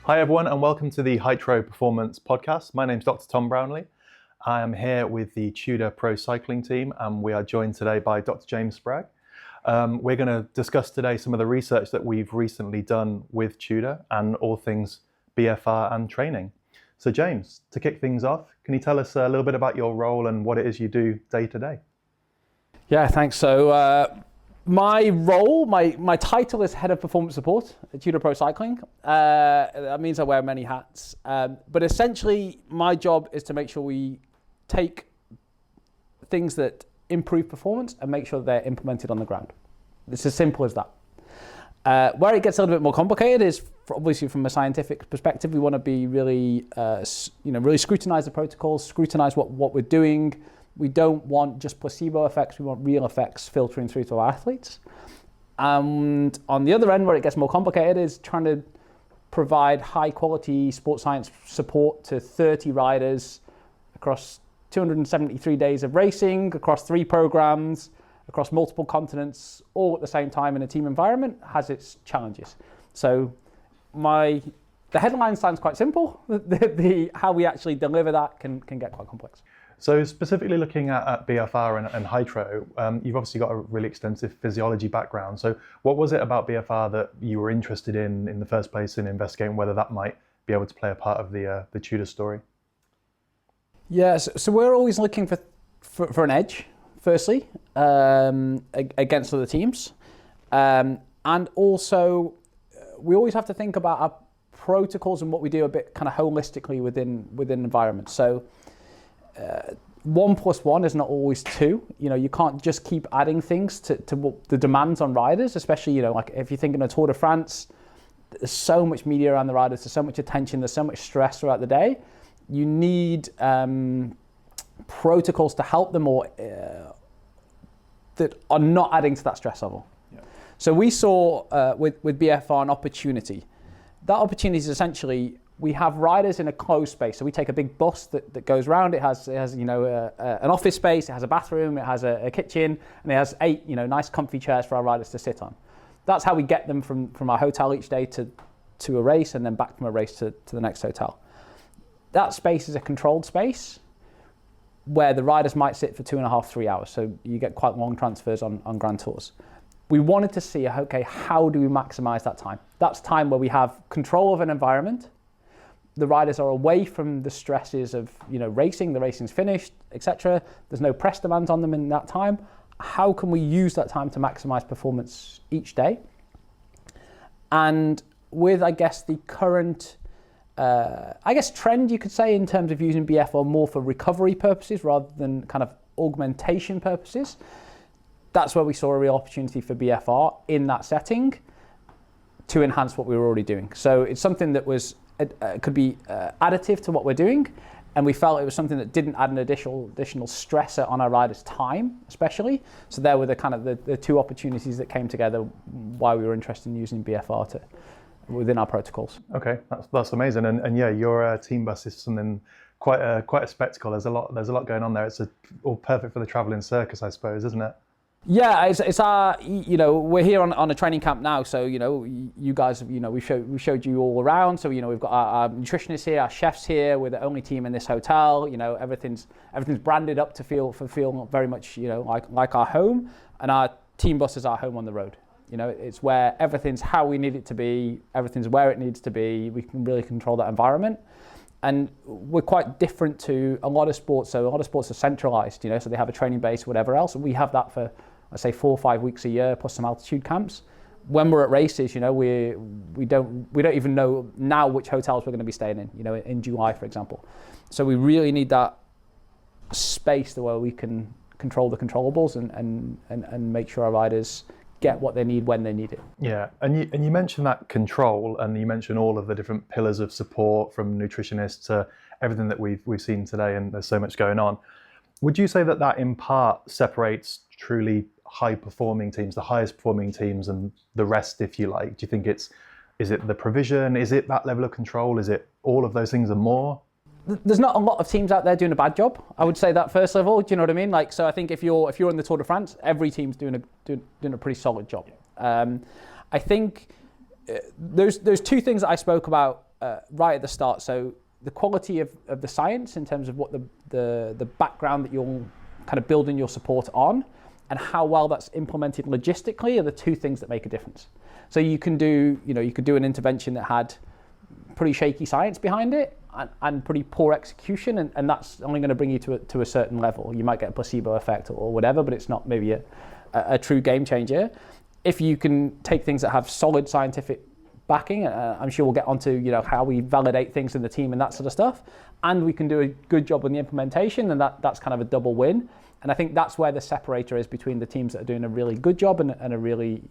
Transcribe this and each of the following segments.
Hi everyone and welcome to the Hytro Performance Podcast. My name's Dr. Tom Brownlee. I am here with the Tudor Pro Cycling team and we are joined today by Dr. James Spragg. We're going to discuss today some of the research that we've recently done with Tudor and all things BFR and training. So James, to kick things off, can you tell us a little bit about your role and what it is you do day to day? Yeah, thanks. So my role, my title is Head of Performance Support at Tudor Pro Cycling. That means I wear many hats. But essentially, my job is to make sure we take things that improve performance and make sure they're implemented on the ground. It's as simple as that. Where it gets a little bit more complicated is, obviously, from a scientific perspective, we want to be really, really scrutinize the protocols, scrutinize what we're doing. We don't want just placebo effects, we want real effects filtering through to our athletes. And on the other end, where it gets more complicated, is trying to provide high quality sports science support to 30 riders across 273 days of racing, across 3 programs, across multiple continents, all at the same time in a team environment, has its challenges. So the headline sounds quite simple. How we actually deliver that can get quite complex. So specifically looking at BFR and Hytro, you've obviously got a really extensive physiology background. So what was it about BFR that you were interested in the first place in investigating whether that might be able to play a part of the Tudor story? Yes, so we're always looking for an edge, firstly, against other teams. And also, we always have to think about our protocols and what we do a bit kind of holistically within environments. So 1 + 1 is not always 2. You can't just keep adding things to the demands on riders, especially, like if you're thinking of Tour de France, there's so much media around the riders, there's so much attention, there's so much stress throughout the day. You need protocols to help them or that are not adding to that stress level. Yeah. So we saw with BFR an opportunity. That opportunity is essentially, we have riders in a closed space. So we take a big bus that goes around. It has an office space, it has a bathroom, it has a kitchen, and it has 8 nice comfy chairs for our riders to sit on. That's how we get them from our hotel each day to a race, and then back from a race to the next hotel. That space is a controlled space where the riders might sit for 2.5, 3 hours. So you get quite long transfers on Grand Tours. We wanted to see, okay, how do we maximize that time? That's time where we have control of an environment. The riders are away from the stresses of racing, the racing's finished, etc. There's no press demands on them in that time. How can we use that time to maximize performance each day? And with, I guess, the current trend, you could say, in terms of using BFR more for recovery purposes rather than kind of augmentation purposes, that's where we saw a real opportunity for BFR in that setting to enhance what we were already doing. So it's something that was could be additive to what we're doing, and we felt it was something that didn't add an additional stressor on our riders' time, especially. So there were the 2 opportunities that came together why we were interested in using BFR within our protocols. Okay, that's amazing, and yeah, your team bus is something quite a spectacle. There's a lot going on there. It's all perfect for the travelling circus, I suppose, isn't it? Yeah, it's our, we're here on a training camp now, so, you guys, we showed you all around, so, we've got our nutritionists here, our chefs here, we're the only team in this hotel, everything's branded up to feel very much, like our home, and our team bus is our home on the road. It's where everything's how we need it to be, everything's where it needs to be, we can really control that environment. And we're quite different to a lot of sports. So a lot of sports are centralized, so they have a training base, whatever else. And we have that for, let's say, 4 or 5 weeks a year, plus some altitude camps. When we're at races, we don't even know now which hotels we're going to be staying in July, for example. So we really need that space where we can control the controllables and make sure our riders get what they need when they need it. Yeah, and you mentioned that control, and you mentioned all of the different pillars of support, from nutritionists to everything that we've seen today, and there's so much going on. Would you say that in part separates truly high performing teams, the highest performing teams, and the rest, if you like? Do you think is it the provision? Is it that level of control? Is it all of those things and more? There's not a lot of teams out there doing a bad job. I would say that first level. Do you know what I mean? So I think if you're in the Tour de France, every team's doing a pretty solid job. I think those 2 things that I spoke about right at the start. So the quality of the science in terms of what the background that you're kind of building your support on and how well that's implemented logistically are the two things that make a difference. So you could do an intervention that had pretty shaky science behind it and pretty poor execution, and that's only going to bring you to a certain level. You might get a placebo effect or whatever, but it's not maybe a true game changer. If you can take things that have solid scientific backing, I'm sure we'll get onto how we validate things in the team and that sort of stuff, and we can do a good job on the implementation, and that's kind of a double win. And I think that's where the separator is between the teams that are doing a really good job and a really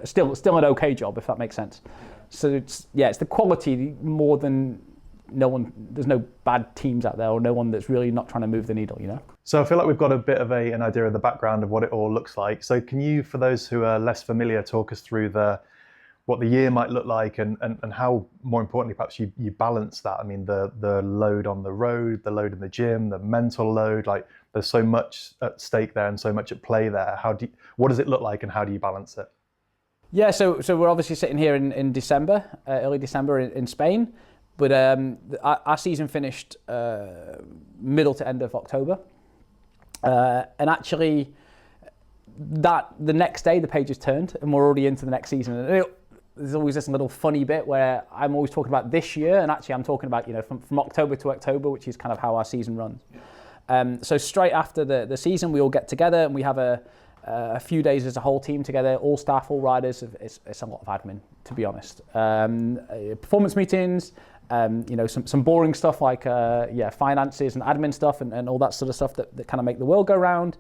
still an okay job, if that makes sense. So it's the quality more than there's no bad teams out there or no one that's really not trying to move the needle, So I feel like we've got a bit of an idea of the background of what it all looks like. So can you, for those who are less familiar, talk us through what the year might look like and how, more importantly, perhaps you balance that? I mean, the load on the road, the load in the gym, the mental load, like there's so much at stake there and so much at play there. What does it look like and how do you balance it? Yeah, so we're obviously sitting here in December, early December in Spain, but our season finished middle to end of October. And actually, the next day the pages turned and we're already into the next season. And there's always this little funny bit where I'm always talking about this year, and actually I'm talking about from October to October, which is kind of how our season runs. So straight after the season, we all get together and we have a few days as a whole team together, all staff, all riders. It's a lot of admin, to be honest. Performance meetings, some boring stuff like finances and admin stuff and all that sort of stuff that kind of make the world go round.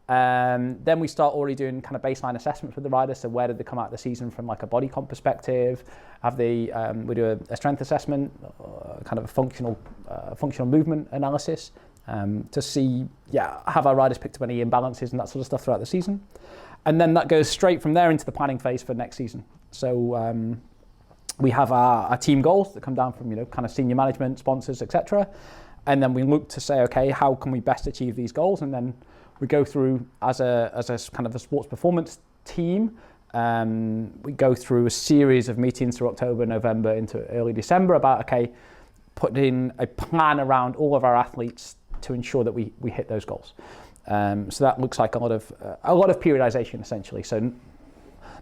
Then we start already doing kind of baseline assessments with the riders. So where did they come out of the season from like a body comp perspective? We do a strength assessment, kind of a functional movement analysis to see, have our riders picked up any imbalances and that sort of stuff throughout the season. And then that goes straight from there into the planning phase for next season. So we have our team goals that come down from kind of senior management, sponsors, etc. And then we look to say, okay, how can we best achieve these goals? And then we go through as a kind of a sports performance team. We go through a series of meetings through October, November into early December about putting a plan around all of our athletes to ensure that we hit those goals. So that looks like a lot of periodization essentially. So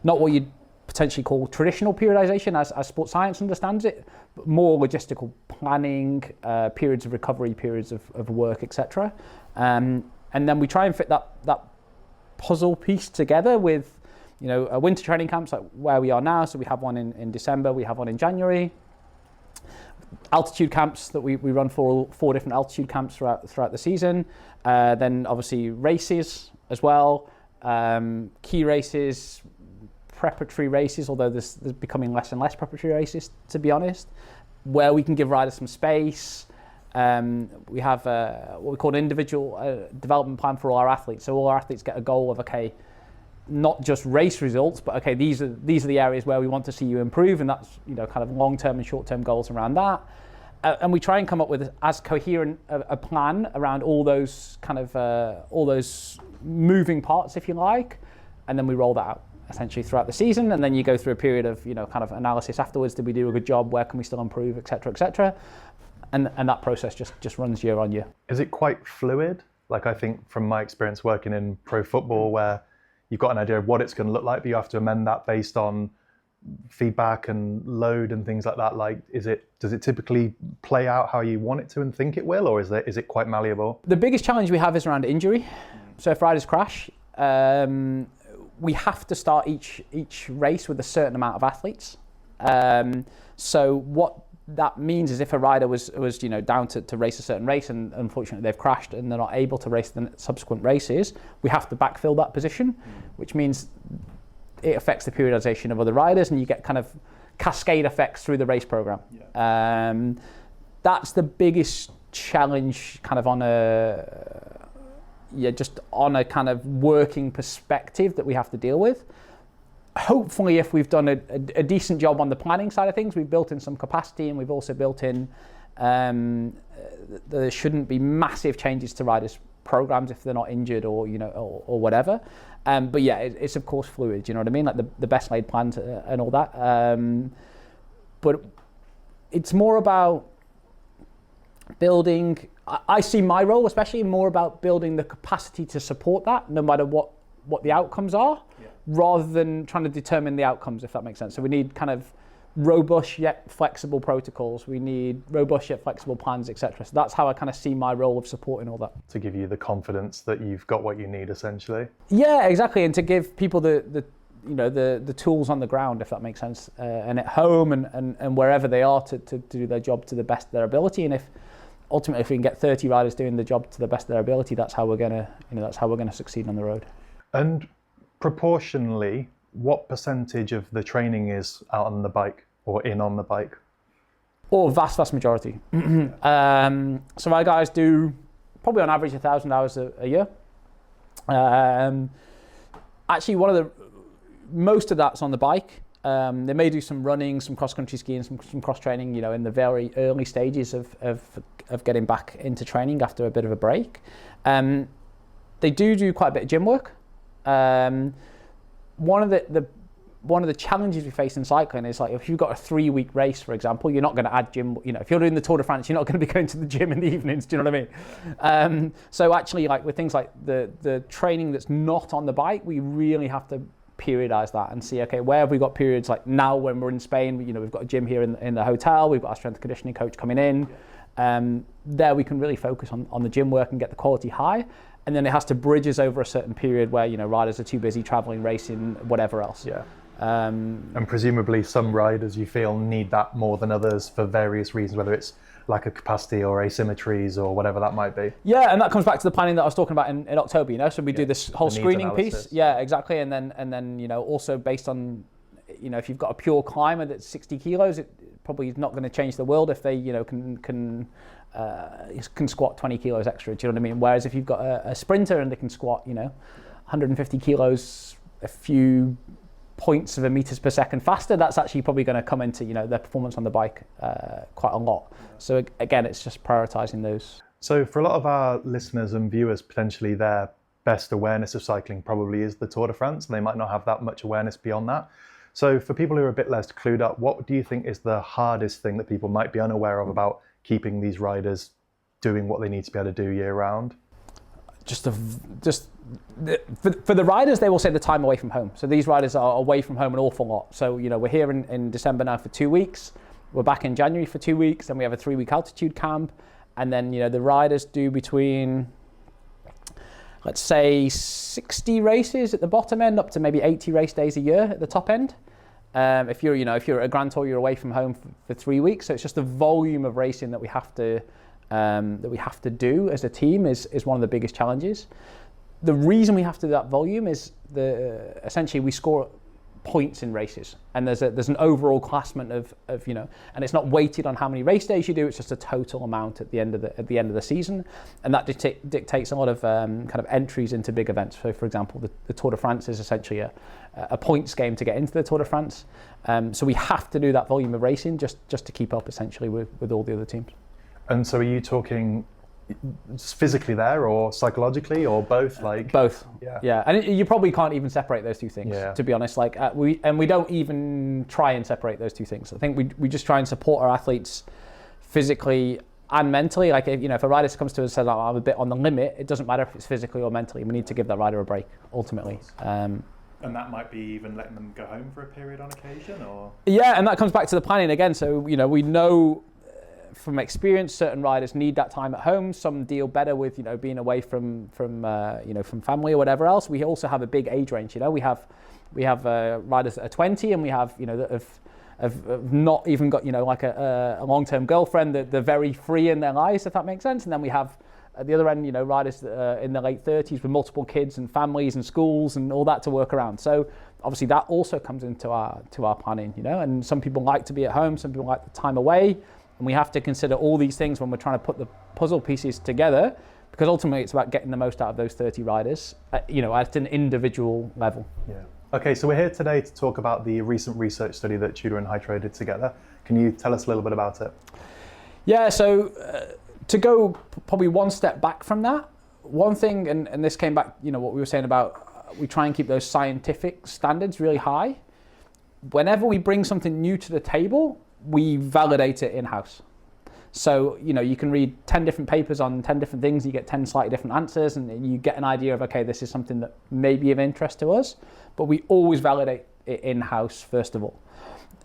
not what you'd potentially call traditional periodization as sports science understands it, but more logistical planning, periods of recovery, periods of work, etc. And then we try and fit that puzzle piece together with, a winter training camps like where we are now. So we have one in December, we have one in January. Altitude camps that we run four different altitude camps throughout the season. Then obviously races as well, key races, preparatory races, although there's becoming less and less preparatory races, to be honest, where we can give riders some space. We have what we call an individual development plan for all our athletes. So all our athletes get a goal of, not just race results, but these are the areas where we want to see you improve, and that's kind of long-term and short-term goals around that. And we try and come up with as coherent a plan around all those all those moving parts, if you like, and then we roll that out essentially throughout the season. And then you go through a period of kind of analysis afterwards. Did we do a good job? Where can we still improve, etc., etc. And that process just runs year on year. Is it quite fluid? Like I think from my experience working in pro football, where you've got an idea of what it's going to look like, but you have to amend that based on feedback and load and things like that. Like, does it typically play out how you want it to and think it will, or is it quite malleable? The biggest challenge we have is around injury. So if riders crash, we have to start each race with a certain amount of athletes. So what that means is if a rider was down to race a certain race and unfortunately they've crashed and they're not able to race the subsequent races, we have to backfill that position, which means it affects the periodization of other riders and you get kind of cascade effects through the race program. Yeah. That's the biggest challenge kind of on a kind of working perspective that we have to deal with. Hopefully, if we've done a decent job on the planning side of things, we've built in some capacity and we've also built in there shouldn't be massive changes to riders' programs if they're not injured or or whatever. But yeah, it's of course fluid. Do you know what I mean? Like the best laid plans and all that. But it's more about building. I see my role especially more about building the capacity to support that, no matter what the outcomes are, rather than trying to determine the outcomes, if that makes sense. So we need kind of robust yet flexible protocols. We need robust yet flexible plans, etc. So that's how I kind of see my role of supporting all that. To give you the confidence that you've got what you need, essentially. Yeah, exactly, and to give people the tools on the ground, if that makes sense, and at home and wherever they are to do their job to the best of their ability. And ultimately, if we can get 30 riders doing the job to the best of their ability, that's how we're gonna succeed on the road. And proportionally, what percentage of the training is out on the bike or in on the bike? Or vast majority. So our guys do probably on average 1,000 hours a year. Actually, most of that's on the bike. They may do some running, some cross-country skiing, some cross-training, in the very early stages of getting back into training after a bit of a break. They do quite a bit of gym work. One of the challenges we face in cycling is, like, if you've got a 3-week race, for example, you're not going to add gym. If you're doing the Tour de France, you're not going to be going to the gym in the evenings. Do you know what I mean? So actually, like with things like the training that's not on the bike, we really have to periodize that and see, okay, where have we got periods, like now when we're in Spain, we've got a gym here in the hotel, we've got our strength and conditioning coach coming in. There we can really focus on the gym work and get the quality high. And then it has to bridge us over a certain period where, riders are too busy traveling, racing, whatever else. Yeah. And presumably some riders you feel need that more than others for various reasons, whether it's lack of capacity or asymmetries or whatever that might be. Yeah, and that comes back to the planning that I was talking about in October, So we do this whole screening piece. Yeah, exactly. And then also based on, if you've got a pure climber that's 60 kilos, it probably is not going to change the world if they, can squat 20 kilos extra. Do you know what I mean? Whereas if you've got a sprinter and they can squat, 150 kilos, a few points of a meters per second faster, that's actually probably going to come into, their performance on the bike quite a lot. So again, it's just prioritizing those. So for a lot of our listeners and viewers, potentially their best awareness of cycling probably is the Tour de France, and they might not have that much awareness beyond that. So for people who are a bit less clued up, what do you think is the hardest thing that people might be unaware of about keeping these riders doing what they need to be able to do year round? For the riders, they will say the time away from home. So these riders are away from home an awful lot. So, we're here in December now for 2 weeks. We're back in January for 2 weeks. Then we have a 3-week altitude camp. And then, the riders do between, let's say, 60 races at the bottom end, up to maybe 80 race days a year at the top end. If you're at a Grand Tour, you're away from home for 3 weeks. So it's just the volume of racing that we have to do as a team is one of the biggest challenges. The reason we have to do that volume is essentially we score points in races, and there's an overall classment of and it's not weighted on how many race days you do. It's just a total amount at the end of the season, and that dictates a lot of kind of entries into big events. So, for example, the Tour de France is essentially a points game to get into the Tour de France. So we have to do that volume of racing just to keep up essentially with all the other teams. And so are you talking physically there or psychologically or both? Both. Yeah. And you probably can't even separate those two things, to be honest. We don't even try and separate those two things. I think we just try and support our athletes physically and mentally. If a rider comes to us and says, I'm a bit on the limit, it doesn't matter if it's physically or mentally. We need to give that rider a break, ultimately. And that might be even letting them go home for a period on occasion, or? Yeah, and that comes back to the planning again. So, we know from experience, certain riders need that time at home. Some deal better with, being away from family or whatever else. We also have a big age range. We have riders that are 20, and we have, that have not even got, a long-term girlfriend. That they're very free in their lives, if that makes sense. And then we have at the other end, riders that are in their late 30s with multiple kids and families and schools and all that to work around. So obviously that also comes into our planning. And some people like to be at home. Some people like the time away. And we have to consider all these things when we're trying to put the puzzle pieces together, because ultimately it's about getting the most out of those 30 riders, at an individual level. Yeah. Okay, so we're here today to talk about the recent research study that Tudor and Hytro did together. Can you tell us a little bit about it? Yeah, so to go probably one step back from that, one thing, and this came back, what we were saying about we try and keep those scientific standards really high. Whenever we bring something new to the table, we validate it in-house. So, you can read 10 different papers on 10 different things, you get 10 slightly different answers, and you get an idea of, okay, this is something that may be of interest to us, but we always validate it in-house first of all.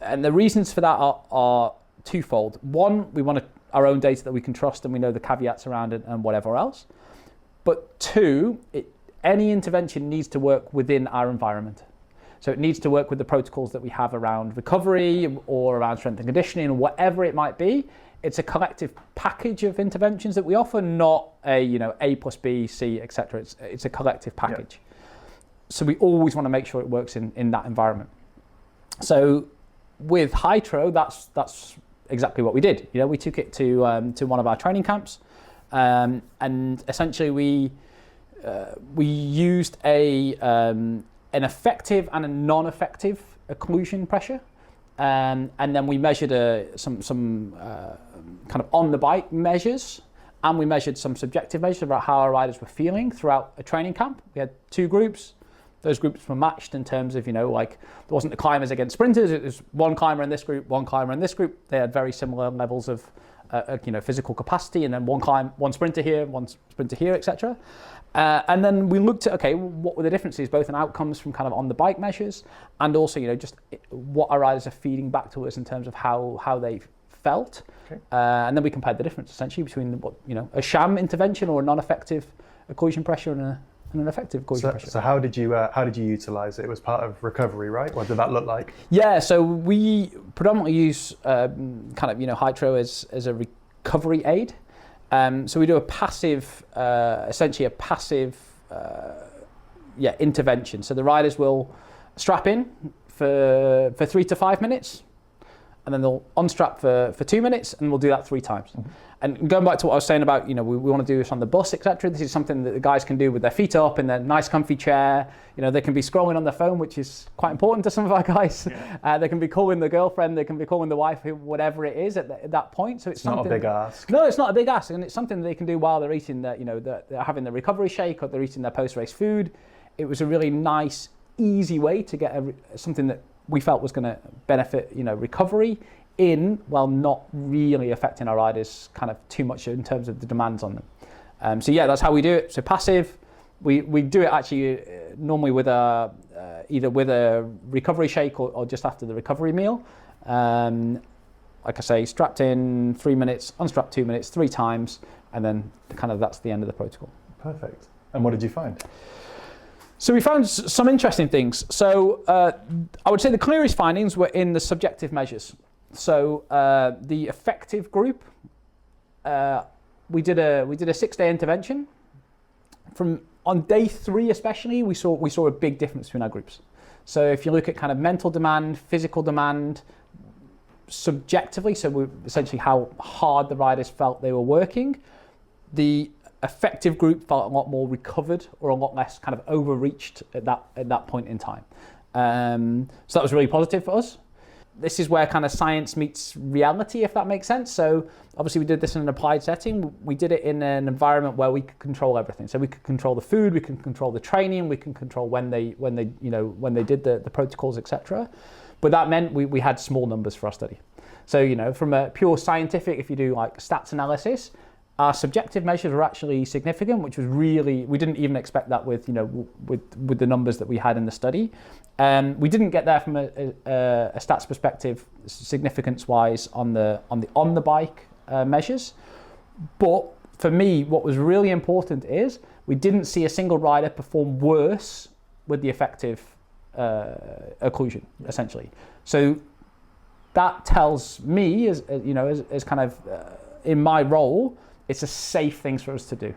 And the reasons for that are twofold. One, we want our own data that we can trust and we know the caveats around it and whatever else. But two, any intervention needs to work within our environment. So it needs to work with the protocols that we have around recovery or around strength and conditioning or whatever it might be. It's a collective package of interventions that we offer, not A plus B, C, etc. It's a collective package. Yeah. So we always want to make sure it works in that environment. So with Hytro, that's exactly what we did. We took it to one of our training camps, and essentially we used an effective and a non-effective occlusion pressure. And then we measured some kind of on the bike measures, and we measured some subjective measures about how our riders were feeling throughout a training camp. We had 2 groups. Those groups were matched in terms of, there wasn't the climbers against sprinters. It was one climber in this group, one climber in this group. They had very similar levels of physical capacity, and then one sprinter here, one sprinter here, etc. And then we looked at, okay, what were the differences, both in outcomes from kind of on the bike measures, and also, just what our riders are feeding back to us in terms of how they felt. Okay. And then we compared the difference essentially between a sham intervention or a non-effective occlusion pressure and an effective occlusion pressure. So how did you utilize it? It was part of recovery, right? What did that look like? Yeah, so we predominantly use Hytro as a recovery aid. So we do essentially a passive intervention. So the riders will strap in for 3 to 5 minutes, and then they'll unstrap for 2 minutes, and we'll do that 3 times. Mm-hmm. And going back to what I was saying about, we want to do this on the bus, etc. This is something that the guys can do with their feet up in their nice comfy chair. They can be scrolling on their phone, which is quite important to some of our guys. Yeah. They can be calling the girlfriend, they can be calling the wife, whatever it is at that point. So it's not a big ask. No, it's not a big ask, and it's something they can do while they're eating they're having the recovery shake or they're eating their post-race food. It was a really nice, easy way to get something that we felt was going to benefit, recovery while not really affecting our riders kind of too much in terms of the demands on them. That's how we do it. So passive, we do it actually normally with either with a recovery shake or just after the recovery meal. Like I say, strapped in 3 minutes, unstrapped 2 minutes, 3 times, and then that's the end of the protocol. Perfect. And what did you find? So we found some interesting things. So I would say the clearest findings were in the subjective measures. So the effective group, we did a 6-day intervention. On day 3 especially, we saw a big difference between our groups. So if you look at kind of mental demand, physical demand, subjectively, so essentially how hard the riders felt they were working, the effective group felt a lot more recovered or a lot less kind of overreached at that point in time. So that was really positive for us. This is where kind of science meets reality, if that makes sense. So obviously we did this in an applied setting. We did it in an environment where we could control everything. So we could control the food, we can control the training, we can control when they did the protocols, etc. But that meant we had small numbers for our study. So from a pure scientific, if you do like stats analysis, our subjective measures were actually significant, which was really, we didn't even expect that with the numbers that we had in the study. We didn't get there from a stats perspective, significance-wise on the bike measures. But for me, what was really important is we didn't see a single rider perform worse with the effective occlusion, essentially. So that tells me, as kind of in my role, it's a safe thing for us to do.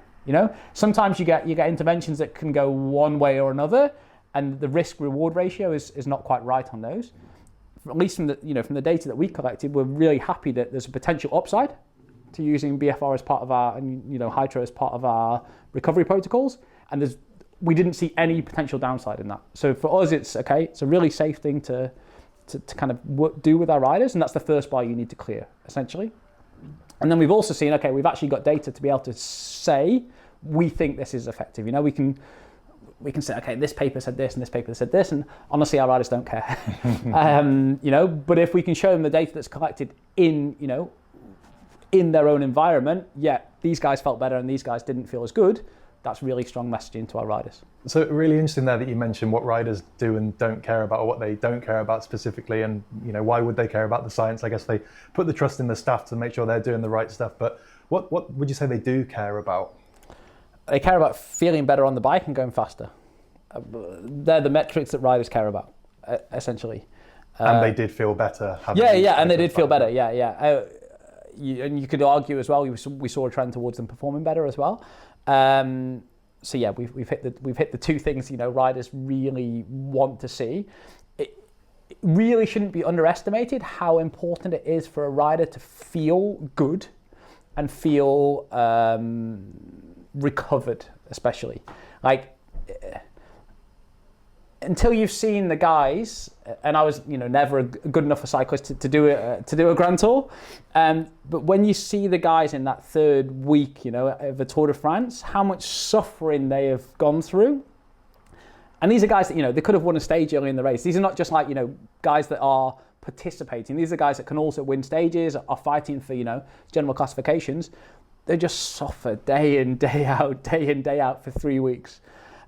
Sometimes you get interventions that can go one way or another, and the risk-reward ratio is not quite right on those. At least from the data that we collected, we're really happy that there's a potential upside to using BFR as part of our, and Hytro as part of our recovery protocols, and we didn't see any potential downside in that. So for us, it's okay. It's a really safe thing to kind of do with our riders, and that's the first bar you need to clear, essentially. And then we've also seen, okay, we've actually got data to be able to say we think this is effective. we can say, okay, this paper said this and this paper said this, and honestly, our riders don't care. But if we can show them the data that's collected in their own environment, these guys felt better and these guys didn't feel as good, that's really strong messaging to our riders. So really interesting there that you mentioned what riders do and don't care about, or what they don't care about specifically, and why would they care about the science? I guess they put the trust in the staff to make sure they're doing the right stuff, but what would you say they do care about? They care about feeling better on the bike and going faster. They're the metrics that riders care about, essentially. And they did feel better. And they did feel better. And you could argue as well. We saw a trend towards them performing better as well. We've hit the two things riders really want to see. It really shouldn't be underestimated how important it is for a rider to feel good and feel recovered, especially. Until you've seen the guys, and I was never good enough a cyclist to do a Grand Tour, but when you see the guys in that third week of the Tour de France, how much suffering they have gone through, and these are guys that they could have won a stage early in the race. These are not just guys that are participating. These are guys that can also win stages, are fighting for general classifications. They just suffer day in, day out for 3 weeks.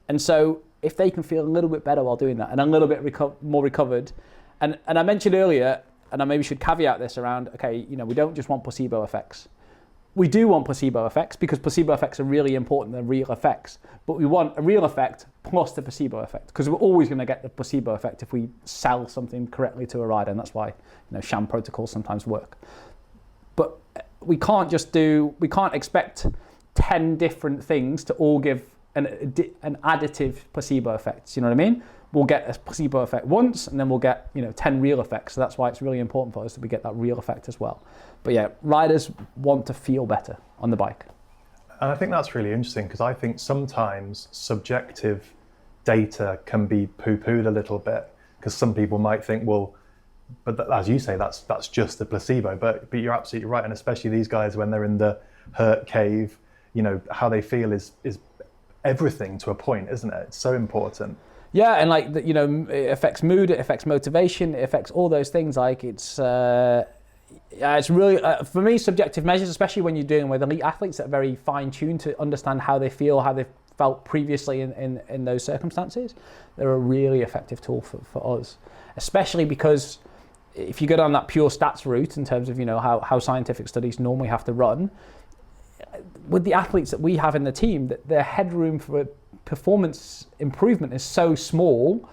And so if they can feel a little bit better while doing that and a little bit more recovered, and I mentioned earlier, and I maybe should caveat this around, okay, we don't just want placebo effects. We do want placebo effects because placebo effects are really important than real effects, but we want a real effect plus the placebo effect, because we're always going to get the placebo effect if we sell something correctly to a rider, and that's why sham protocols sometimes work. But we can't expect 10 different things to all give an additive placebo effect. You know what I mean? We'll get a placebo effect once, and then we'll get 10 real effects. So that's why it's really important for us that we get that real effect as well. But riders want to feel better on the bike. And I think that's really interesting, because I think sometimes subjective data can be poo-pooed a little bit, because some people might think, well, but as you say, that's just a placebo. But you're absolutely right, and especially these guys when they're in the hurt cave, how they feel is everything to a point, isn't it? It's so important. Yeah, and it affects mood, it affects motivation, it affects all those things. It's really for me, subjective measures, especially when you're dealing with elite athletes that are very fine-tuned to understand how they feel, how they felt previously in those circumstances. They're a really effective tool for us, especially because if you go down that pure stats route in terms of how scientific studies normally have to run, with the athletes that we have in the team, that their headroom for performance improvement is so small,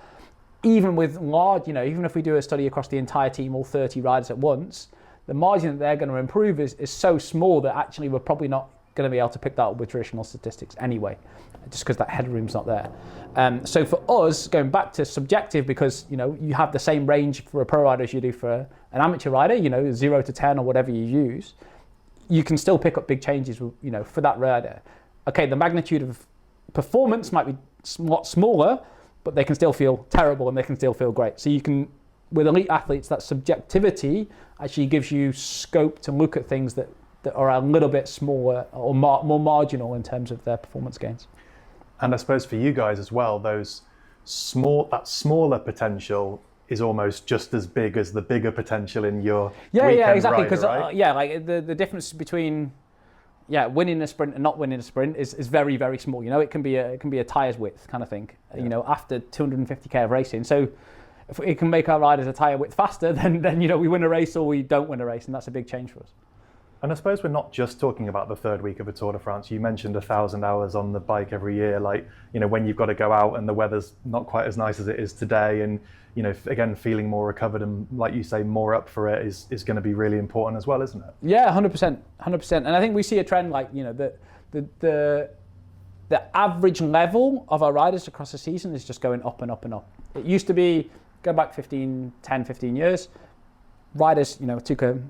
even with large, even if we do a study across the entire team, all 30 riders at once, the margin that they're going to improve is so small that actually we're probably not going to be able to pick that up with traditional statistics anyway, just because that headroom's not there. So for us, going back to subjective, because you have the same range for a pro rider as you do for an amateur rider, 0 to 10 or whatever you use, you can still pick up big changes, for that rider. Okay, the magnitude of performance might be a lot smaller, but they can still feel terrible and they can still feel great. So you can, with elite athletes, that subjectivity actually gives you scope to look at things that are a little bit smaller or more marginal in terms of their performance gains. And I suppose for you guys as well, that smaller potential is almost just as big as the bigger potential in your exactly, because right? The difference between winning a sprint and not winning a sprint is very, very small. It can be a tyres width kind of thing. After 250k of racing. So if it can make our riders a tyre width faster, then we win a race or we don't win a race, and that's a big change for us. And I suppose we're not just talking about the third week of a Tour de France. You mentioned 1,000 hours on the bike every year, when you've got to go out and the weather's not quite as nice as it is today, and again, feeling more recovered and, like you say, more up for it is going to be really important as well, isn't it? Yeah, 100%. And I think we see a trend the average level of our riders across the season is just going up and up and up. It used to be, go back 10, 15 years, riders, took a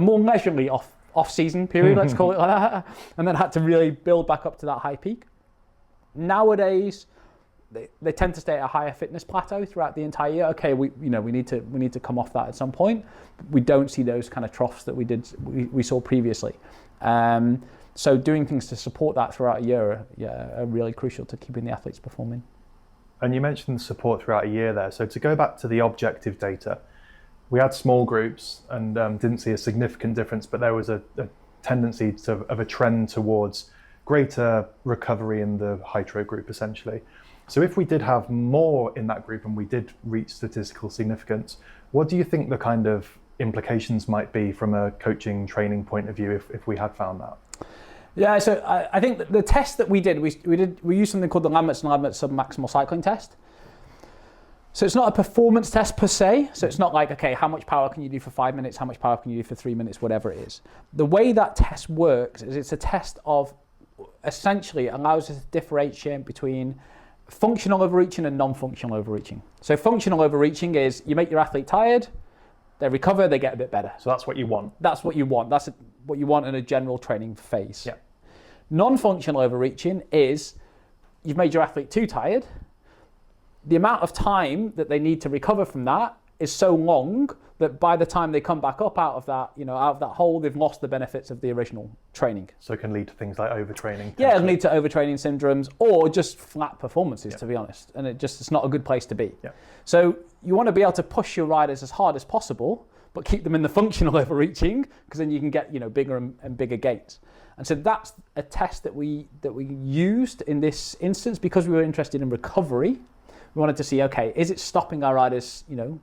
more leisurely off-season period, let's call it like that, and then had to really build back up to that high peak. Nowadays, they tend to stay at a higher fitness plateau throughout the entire year. Okay, we need to come off that at some point. We don't see those kind of troughs that we saw previously. So doing things to support that throughout a year are really crucial to keeping the athletes performing. And you mentioned support throughout a year there. So to go back to the objective data, we had small groups and didn't see a significant difference, but there was a tendency of a trend towards greater recovery in the Hytro group, essentially. So if we did have more in that group and we did reach statistical significance, what do you think the kind of implications might be from a coaching training point of view if we had found that? Yeah, so I think that the test that we did, we used something called the Lambert's submaximal cycling test. So it's not a performance test per se. So it's not like, okay, how much power can you do for 5 minutes? How much power can you do for 3 minutes? Whatever it is. The way that test works is it's a test of, essentially allows us to differentiate between functional overreaching and non-functional overreaching. So functional overreaching is you make your athlete tired, they recover, they get a bit better. So that's what you want. That's what you want. That's what you want in a general training phase. Yeah. Non-functional overreaching is you've made your athlete too tired. The amount of time that they need to recover from that is so long that by the time they come back up out of that hole, they've lost the benefits of the original training. So it can lead to things like overtraining. Yeah, it can lead to overtraining syndromes or just flat performances, to be honest. And it's not a good place to be. Yeah. So you want to be able to push your riders as hard as possible, but keep them in the functional overreaching, because then you can get bigger and bigger gains. And so that's a test that we used in this instance because we were interested in recovery. We wanted to see, okay, is it stopping our riders, and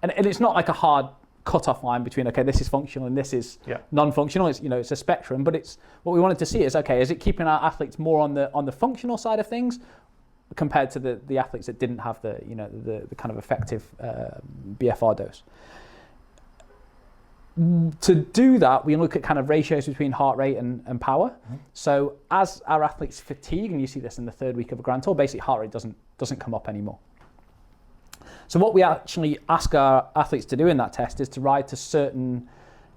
it's not like a hard cut-off line between, okay, this is functional and this is non-functional. It's, it's a spectrum, but it's what we wanted to see is, okay, is it keeping our athletes more on the functional side of things compared to the athletes that didn't have the kind of effective BFR dose. To do that, we look at kind of ratios between heart rate and power. Mm-hmm. So as our athletes fatigue, and you see this in the third week of a Grand Tour, basically heart rate doesn't come up anymore. So what we actually ask our athletes to do in that test is to ride to certain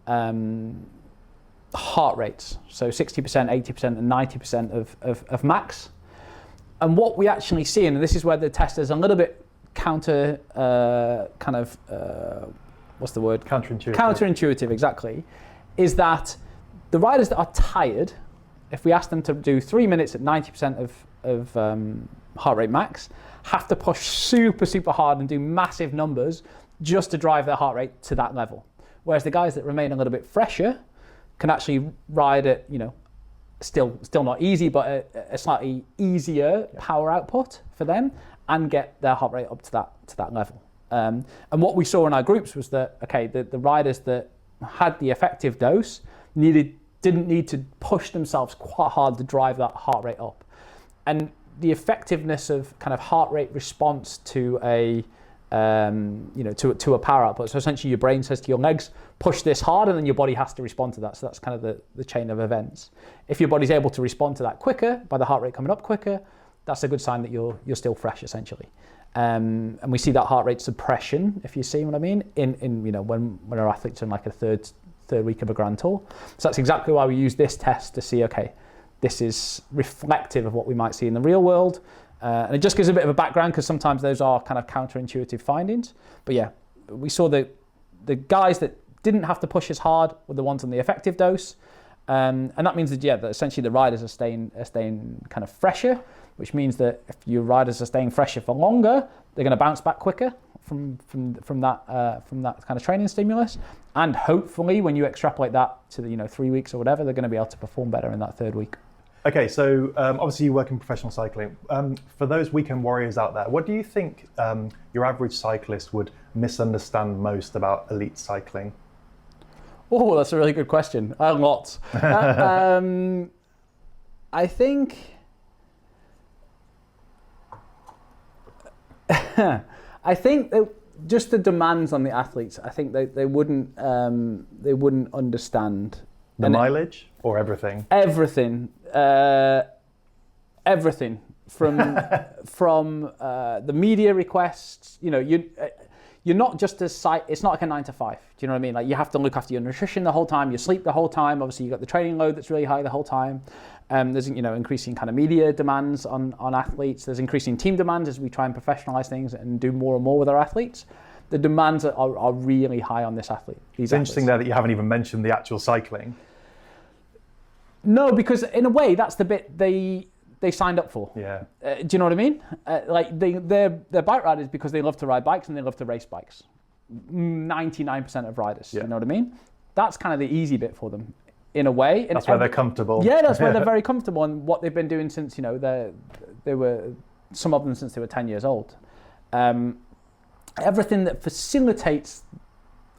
heart rates, so 60%, 80%, and 90% of max. And what we actually see, and this is where the test is a little bit counterintuitive, exactly, is that the riders that are tired, if we ask them to do 3 minutes at 90% of heart rate max, have to push super, super hard and do massive numbers just to drive their heart rate to that level. Whereas the guys that remain a little bit fresher can actually ride at, still not easy, but a slightly easier power output for them and get their heart rate up to that level. And what we saw in our groups was that, okay, the riders that had the effective dose didn't need to push themselves quite hard to drive that heart rate up. And the effectiveness of kind of heart rate response to a power output. So essentially your brain says to your legs, push this hard, and then your body has to respond to that. So that's kind of the chain of events. If your body's able to respond to that quicker, by the heart rate coming up quicker, that's a good sign that you're still fresh, essentially. And we see that heart rate suppression, if you see what I mean, in when our athletes are in like a third week of a Grand Tour. So that's exactly why we use this test to see, okay, this is reflective of what we might see in the real world. And it just gives a bit of a background because sometimes those are kind of counterintuitive findings. But yeah, we saw the guys that didn't have to push as hard were the ones on the effective dose. And that means that essentially the riders are staying kind of fresher, which means that if your riders are staying fresher for longer, they're going to bounce back quicker from that kind of training stimulus. And hopefully, when you extrapolate that to the 3 weeks or whatever, they're going to be able to perform better in that third week. Okay, so obviously you work in professional cycling. For those weekend warriors out there, what do you think your average cyclist would misunderstand most about elite cycling? Oh, that's a really good question. Lots. I think that just the demands on the athletes. I think they wouldn't understand the mileage or everything. Everything from the media requests. You're not just it's not like a 9 to 5. Do you know what I mean? Like you have to look after your nutrition the whole time, your sleep the whole time. Obviously you've got the training load that's really high the whole time. There's increasing kind of media demands on athletes. There's increasing team demands as we try and professionalize things and do more and more with our athletes. The demands are really high on this athlete. It's interesting there that you haven't even mentioned the actual cycling. No, because in a way that's the bit they signed up for. Yeah. Do you know what I mean? Like they're bike riders because they love to ride bikes and they love to race bikes. 99% of riders. Yeah. You know what I mean? That's kind of the easy bit for them, in a way. That's where they're comfortable. Yeah, that's where they're very comfortable, and what they've been doing since they were some of them since they were 10 years old. Everything that facilitates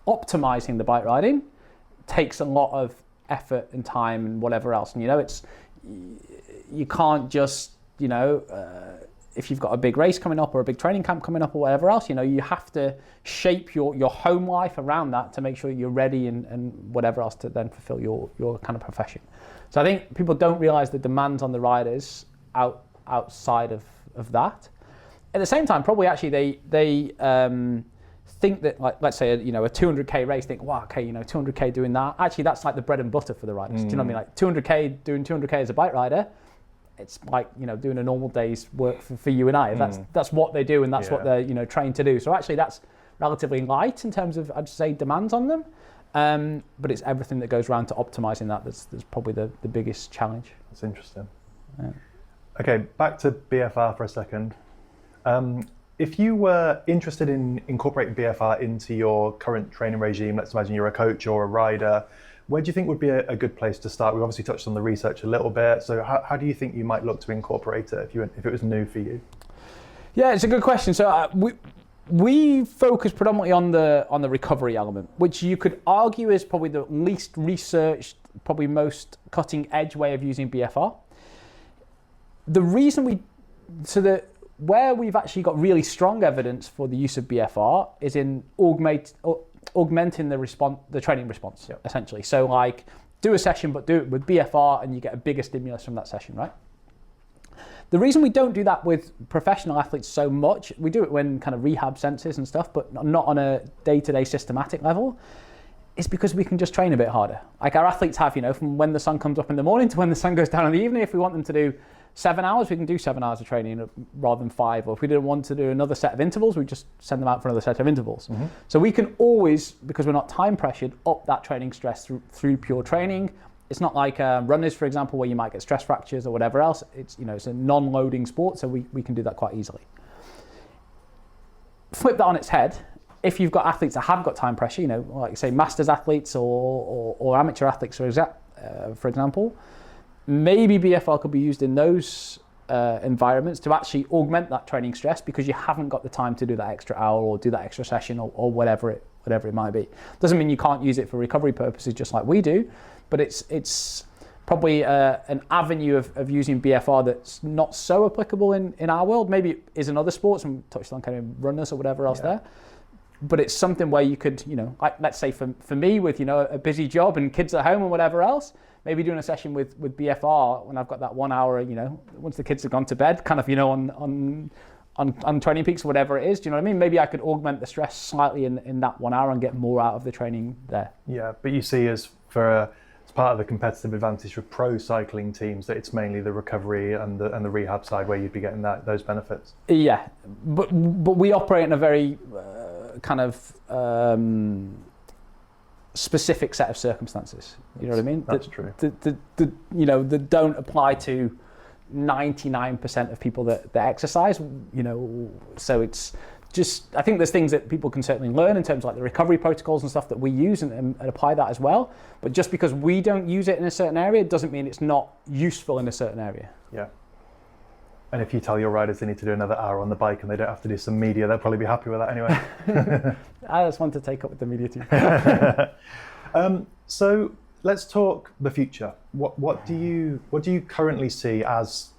optimizing the bike riding takes a lot of effort and time and whatever else. And you can't just if you've got a big race coming up or a big training camp coming up or whatever else, you have to shape your home life around that to make sure you're ready and whatever else to then fulfill your kind of profession. So I think people don't realize the demands on the riders outside of that. At the same time, probably actually they think that, like, let's say a 200k race, think, wow, okay, 200k doing that. Actually, that's like the bread and butter for the riders. Do you know what I mean? Like 200k, doing 200k as a bike rider, it's like doing a normal day's work for you and I. That's what they do, and that's what they're trained to do. So actually, that's relatively light in terms of, I'd say, demands on them. But it's everything that goes around to optimizing that's probably the biggest challenge. That's interesting. Yeah. Okay, back to BFR for a second. If you were interested in incorporating BFR into your current training regime, let's imagine you're a coach or a rider, where do you think would be a good place to start? We've obviously touched on the research a little bit, so how do you think you might look to incorporate it if it was new for you? Yeah, it's a good question. So we focus predominantly on the recovery element, which you could argue is probably the least researched, probably most cutting edge way of using BFR. The reason where we've actually got really strong evidence for the use of BFR is in augmenting the training response, essentially. So like, do a session, but do it with BFR and you get a bigger stimulus from that session, right? The reason we don't do that with professional athletes so much, we do it when kind of rehab senses and stuff, but not on a day-to-day systematic level, is because we can just train a bit harder. Like our athletes have, from when the sun comes up in the morning to when the sun goes down in the evening. If we want them to do 7 hours, we can do 7 hours of training rather than 5. Or if we didn't want to do another set of intervals, we just send them out for another set of intervals. Mm-hmm. So we can always, because we're not time pressured, up that training stress through pure training. It's not like runners, for example, where you might get stress fractures or whatever else. It's it's a non-loading sport, so we can do that quite easily. Flip that on its head. If you've got athletes that have got time pressure, like say masters athletes or amateur athletes, for example, maybe BFR could be used in those environments to actually augment that training stress because you haven't got the time to do that extra hour or do that extra session or whatever it might be. Doesn't mean you can't use it for recovery purposes just like we do, but it's probably an avenue of using BFR that's not so applicable in our world. Maybe it is in other sports, and we touched on kind of runners or whatever else there. But it's something where you could, like let's say for me with, a busy job and kids at home and whatever else, maybe doing a session with BFR when I've got that 1 hour, once the kids have gone to bed, kind of, on Training Peaks or whatever it is, do you know what I mean? Maybe I could augment the stress slightly in that 1 hour and get more out of the training there. Yeah, but you see as part of the competitive advantage for pro cycling teams that it's mainly the recovery and the rehab side where you'd be getting those benefits. Yeah, but we operate in a very kind of specific set of circumstances. You know what I mean? That's true. That don't apply to 99% of people that exercise. So it's just, I think there's things that people can certainly learn in terms of like the recovery protocols and stuff that we use and apply that as well. But just because we don't use it in a certain area doesn't mean it's not useful in a certain area. Yeah. And if you tell your riders they need to do another hour on the bike and they don't have to do some media, they'll probably be happy with that anyway. I just want to take up with the media team. So let's talk the future. What do you currently see as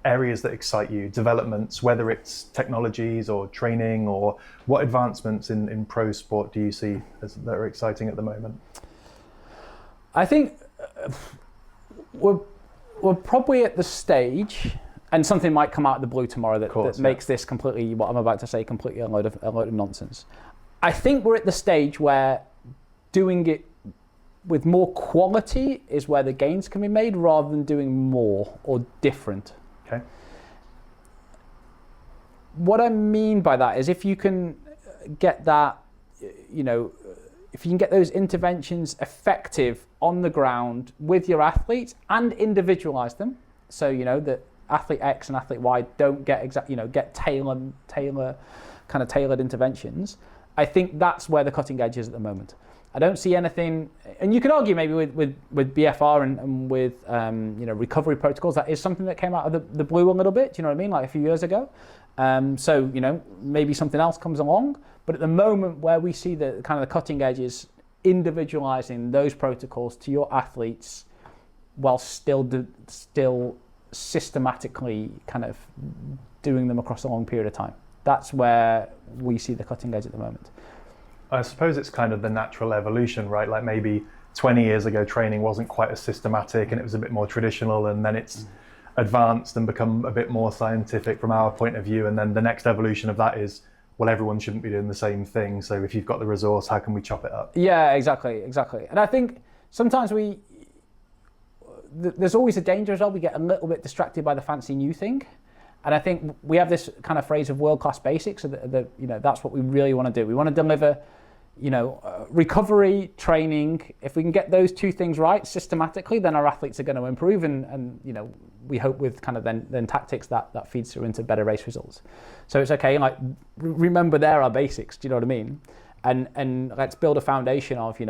areas that excite you, developments, whether it's technologies or training, or what advancements in pro sport do you see that are exciting at the moment? I think we're probably at the stage, and something might come out of the blue tomorrow that makes this completely, what I'm about to say, completely a load of nonsense. I think we're at the stage where doing it with more quality is where the gains can be made rather than doing more or different. Okay. What I mean by that is if you can get that, if if you can get those interventions effective on the ground with your athletes and individualize them, so that athlete X and athlete Y don't get get tailored interventions, I think that's where the cutting edge is at the moment. I don't see anything, and you could argue maybe with BFR and with recovery protocols, that is something that came out of the blue a little bit. Do you know what I mean? Like a few years ago. So maybe something else comes along. But at the moment, where we see the kind of the cutting edge is individualizing those protocols to your athletes, while still systematically kind of doing them across a long period of time. That's where we see the cutting edge at the moment. I suppose it's kind of the natural evolution, right? Like maybe 20 years ago, training wasn't quite as systematic and it was a bit more traditional, and then it's advanced and become a bit more scientific from our point of view. And then the next evolution of that is, well, everyone shouldn't be doing the same thing. So if you've got the resource, how can we chop it up? Yeah, exactly. And I think sometimes there's always a danger as well. We get a little bit distracted by the fancy new thing. And I think we have this kind of phrase of world-class basics. So that's what we really want to do. We want to deliver, recovery, training. If we can get those two things right systematically, then our athletes are going to improve. And we hope with kind of then tactics that feeds through into better race results. So it's okay. Like, remember there are basics. Do you know what I mean? And let's build a foundation of,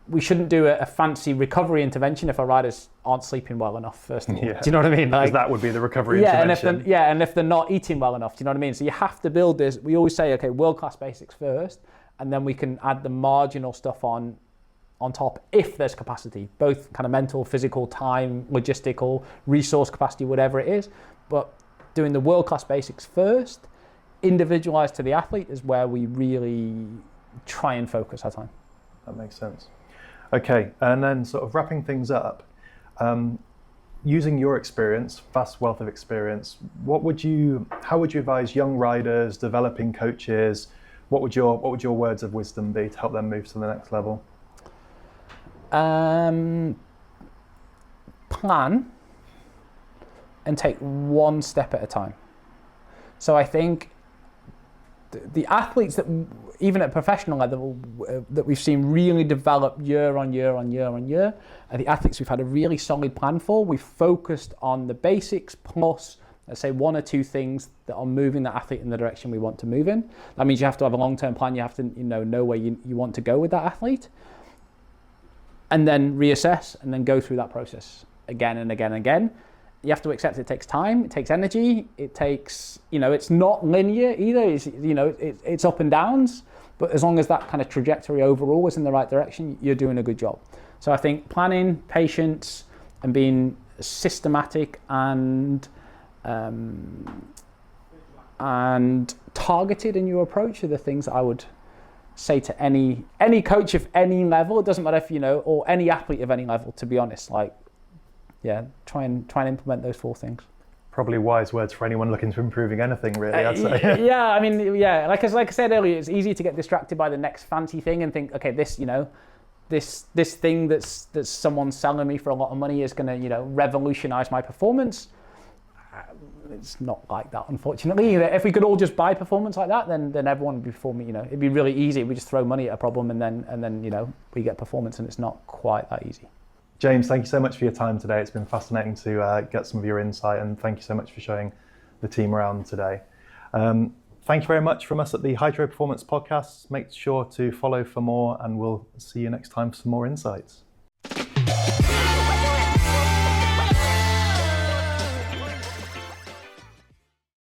we shouldn't do a fancy recovery intervention if our riders aren't sleeping well enough, first of all. Yeah. Do you know what I mean? Like, that would be the recovery intervention. And if they're not eating well enough, do you know what I mean? So you have to build this. We always say, okay, world-class basics first, and then we can add the marginal stuff on top if there's capacity, both kind of mental, physical, time, logistical, resource capacity, whatever it is. But doing the world-class basics first, individualized to the athlete, is where we really try and focus our time. That makes sense. Okay, and then sort of wrapping things up, using your experience, vast wealth of experience, how would you advise young riders, developing coaches? What would your words of wisdom be to help them move to the next level? Plan and take one step at a time. So I think the athletes that, even at professional level, that we've seen really develop year on year on year on year, are the athletes we've had a really solid plan for. We've focused on the basics plus, let's say, one or two things that are moving the athlete in the direction we want to move in. That means you have to have a long-term plan. You have to know where you want to go with that athlete, and then reassess and then go through that process again and again and again. You have to accept it takes time, it takes energy, it takes, it's not linear either, it's up and downs, but as long as that kind of trajectory overall is in the right direction, you're doing a good job. So I think planning, patience, and being systematic and targeted in your approach are the things that I would say to any coach of any level. It doesn't matter if, or any athlete of any level, to be honest, try and implement those four things. Probably wise words for anyone looking to improving anything, really, I'd say. Like I said earlier, it's easy to get distracted by the next fancy thing and think, okay, this thing that's someone's selling me for a lot of money is going to, revolutionize my performance. It's not like that, unfortunately. If we could all just buy performance like that, then everyone would be performing. It'd be really easy. We just throw money at a problem and then we get performance, and it's not quite that easy. James, thank you so much for your time today. It's been fascinating to get some of your insight, and thank you so much for showing the team around today. Thank you very much from us at the Hytro Performance Podcast. Make sure to follow for more, and we'll see you next time for some more insights.